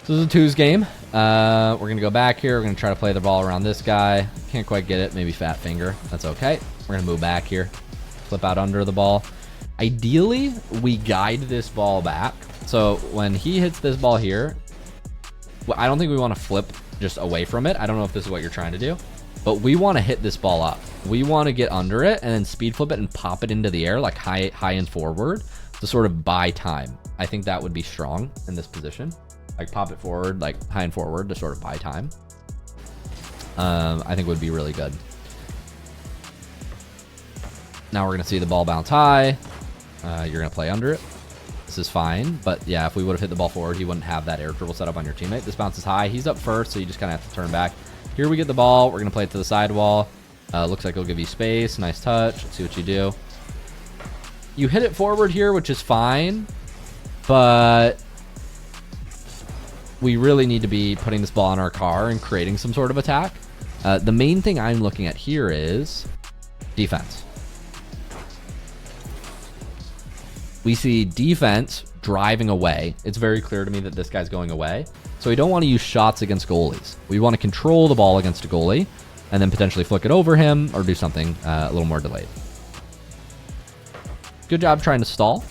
So this is a twos game. We're going to go back here. We're going to try to play the ball around this guy. Can't quite get it. Maybe fat finger. That's okay. We're going to move back here. Flip out under the ball. Ideally, we guide this ball back. So when he hits this ball here, well, I don't think we want to flip just away from it. I don't know if this is what you're trying to do, but we want to hit this ball up. We want to get under it and then speed flip it and pop it into the air like high and forward to sort of buy time. I think that would be strong in this position. Like pop it forward, like high and forward to sort of buy time. I think would be really good. Now we're going to see the ball bounce high. You're going to play under it. This is fine, but yeah, if we would have hit the ball forward, he wouldn't have that air dribble set up on your teammate. This bounces high. He's up first, so you just kind of have to turn back. Here we get the ball. We're going to play it to the sidewall. Looks like it'll give you space. Nice touch. Let's see what you do. You hit it forward here, which is fine, but we really need to be putting this ball on our car and creating some sort of attack. The main thing I'm looking at here is defense. We see defense driving away. It's very clear to me that this guy's going away. So we don't want to use shots against goalies. We want to control the ball against a goalie and then potentially flick it over him or do something a little more delayed. Good job trying to stall.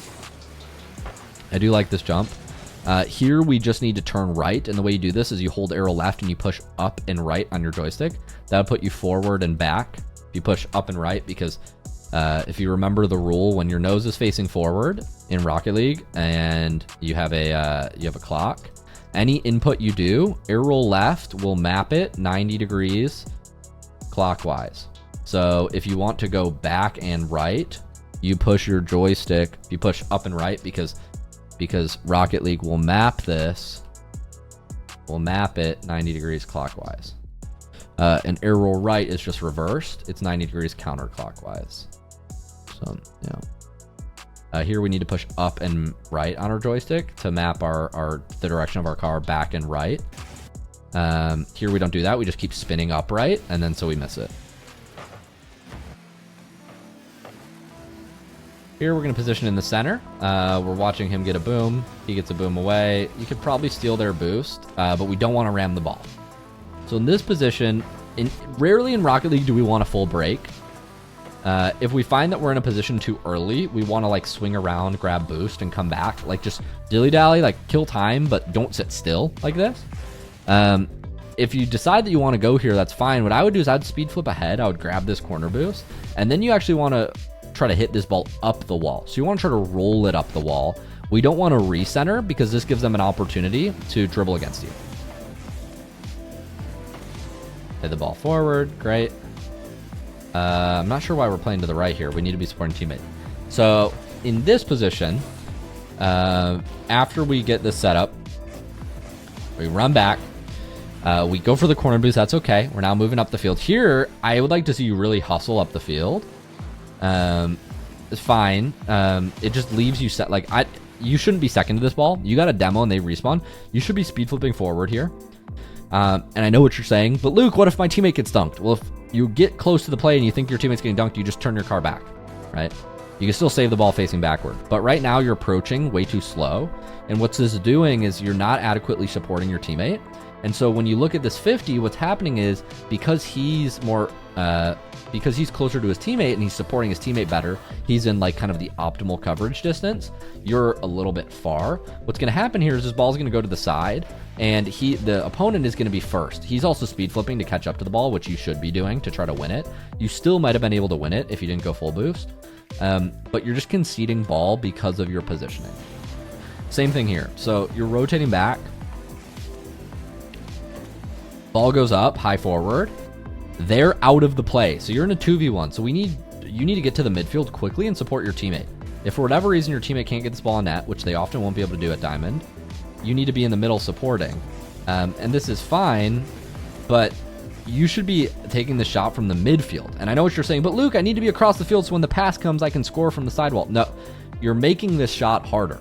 I do like this jump. Here we just need to turn right, and the way you do this is you hold arrow left and you push up and right on your joystick. That'll put you forward and back. You push up and right because if you remember the rule, when your nose is facing forward in Rocket League and you have a clock, any input you do, arrow left will map it 90 degrees clockwise. So if you want to go back and right, you push your joystick, you push up and right because Rocket League will map this, will map it 90 degrees clockwise. And arrow right is just reversed. It's 90 degrees counterclockwise. So, yeah. Here we need to push up and right on our joystick to map the direction of our car back and right. Here we don't do that. We just keep spinning upright, and then so we miss it. Here we're going to position in the center. We're watching him get a boom. He gets a boom away. You could probably steal their boost, but we don't want to ram the ball. So in this position, rarely in Rocket League do we want a full break. If we find that we're in a position too early, we want to like swing around, grab boost, and come back. Like just dilly-dally, like kill time, but don't sit still like this. If you decide that you want to go here, that's fine. What I would do is I'd speed flip ahead. I would grab this corner boost, and then you actually want to try to hit this ball up the wall. So you want to try to roll it up the wall. We don't want to recenter because this gives them an opportunity to dribble against you. Hit the ball forward. Great. I'm not sure why we're playing to the right here. We need to be supporting teammate. So in this position, after we get this set up, we run back. We go for the corner boost. That's okay. We're now moving up the field. Here, I would like to see you really hustle up the field. It's fine. It just leaves you set. Like you shouldn't be second to this ball. You got a demo and they respawn. You should be speed flipping forward here. And I know what you're saying, but Luke, what if my teammate gets dunked? Well, if you get close to the play and you think your teammate's getting dunked, you just turn your car back, right? You can still save the ball facing backward, but right now you're approaching way too slow. And what this is doing is you're not adequately supporting your teammate. And so when you look at this 50, what's happening is because he's more, because he's closer to his teammate and he's supporting his teammate better, he's in like kind of the optimal coverage distance. You're a little bit far. What's going to happen here is this ball's going to go to the side and the opponent is going to be first. He's also speed flipping to catch up to the ball, which you should be doing to try to win it. You still might have been able to win it if you didn't go full boost. But you're just conceding ball because of your positioning. Same thing here. So you're rotating back. Ball goes up, high forward. They're out of the play. So you're in a 2v1. So you need to get to the midfield quickly and support your teammate. If for whatever reason your teammate can't get this ball on net, which they often won't be able to do at Diamond, you need to be in the middle supporting. And this is fine, but you should be taking the shot from the midfield. And I know what you're saying, but Luke, I need to be across the field so when the pass comes, I can score from the sidewall. No, you're making this shot harder.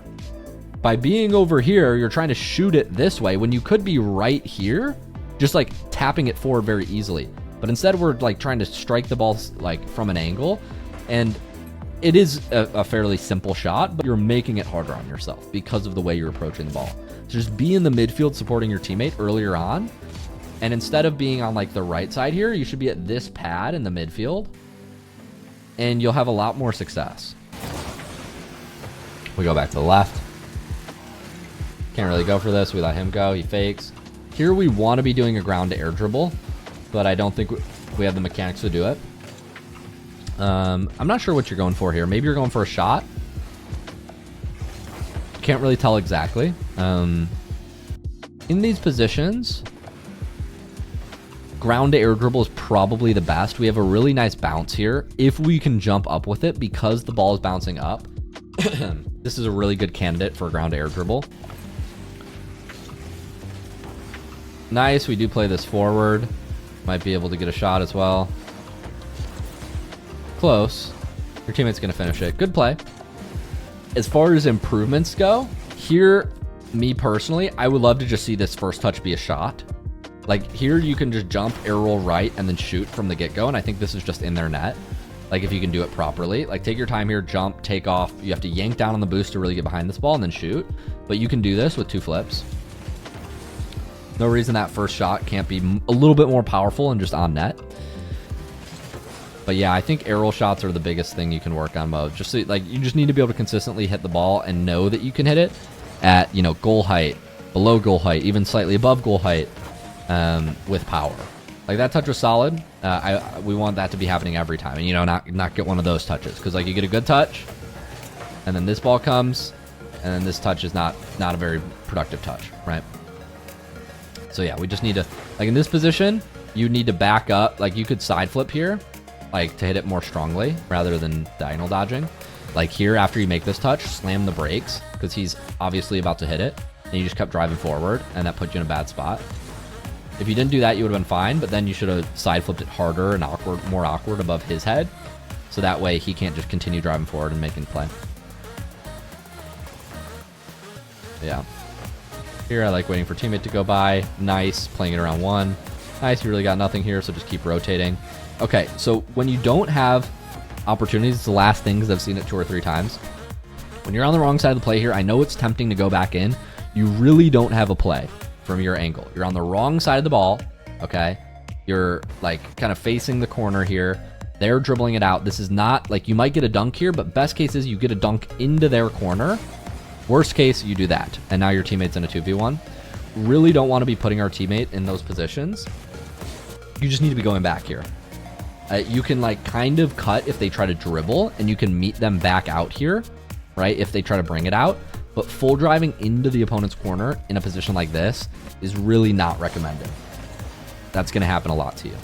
By being over here, you're trying to shoot it this way when you could be right here, just like tapping it forward very easily. But instead we're like trying to strike the ball like from an angle, and it is a fairly simple shot, but you're making it harder on yourself because of the way you're approaching the ball. Just be in the midfield supporting your teammate earlier on. And instead of being on like the right side here, you should be at this pad in the midfield. And you'll have a lot more success. We go back to the left. Can't really go for this. We let him go. He fakes. Here we want to be doing a ground to air dribble, but I don't think we have the mechanics to do it. I'm not sure what you're going for here. Maybe you're going for a shot. Can't really tell exactly. In these positions, ground to air dribble is probably the best. We have a really nice bounce here. If we can jump up with it because the ball is bouncing up, this is a really good candidate for a ground to air dribble. Nice. We do play this forward. Might be able to get a shot as well. Close. Your teammate's going to finish it. Good play. As far as improvements go, here, me personally, I would love to just see this first touch be a shot. Like here, you can just jump, air roll right, and then shoot from the get-go. And I think this is just in their net. Like if you can do it properly, like take your time here, jump, take off. You have to yank down on the boost to really get behind this ball and then shoot. But you can do this with 2 flips. No reason that first shot can't be a little bit more powerful and just on net. But yeah, I think aerial shots are the biggest thing you can work on, Mo. Just so, like you just need to be able to consistently hit the ball and know that you can hit it at, you know, goal height, below goal height, even slightly above goal height, with power. Like that touch was solid. We want that to be happening every time, and you know, not get one of those touches, because like you get a good touch, and then this ball comes, and then this touch is not a very productive touch, right? So yeah, we just need to, like in this position, you need to back up. Like you could side flip here, like to hit it more strongly rather than diagonal dodging. Like here, after you make this touch, slam the brakes because he's obviously about to hit it, and you just kept driving forward, and that put you in a bad spot. If you didn't do that, you would have been fine, but then you should have side flipped it harder and more awkward above his head, so that way he can't just continue driving forward and making play. Yeah. Here, I like waiting for teammate to go by. Nice, playing it around 1. Nice, you really got nothing here, so just keep rotating. Okay, so when you don't have opportunities, it's the last thing, because I've seen it 2 or 3 times. When you're on the wrong side of the play here, I know it's tempting to go back in. You really don't have a play from your angle. You're on the wrong side of the ball, okay? You're like kind of facing the corner here. They're dribbling it out. This is not, like you might get a dunk here, but best case is you get a dunk into their corner. Worst case, you do that, and now your teammate's in a 2v1. Really don't want to be putting our teammate in those positions. You just need to be going back here. You can like kind of cut if they try to dribble, and you can meet them back out here, right? If they try to bring it out. But full driving into the opponent's corner in a position like this is really not recommended. That's going to happen a lot to you.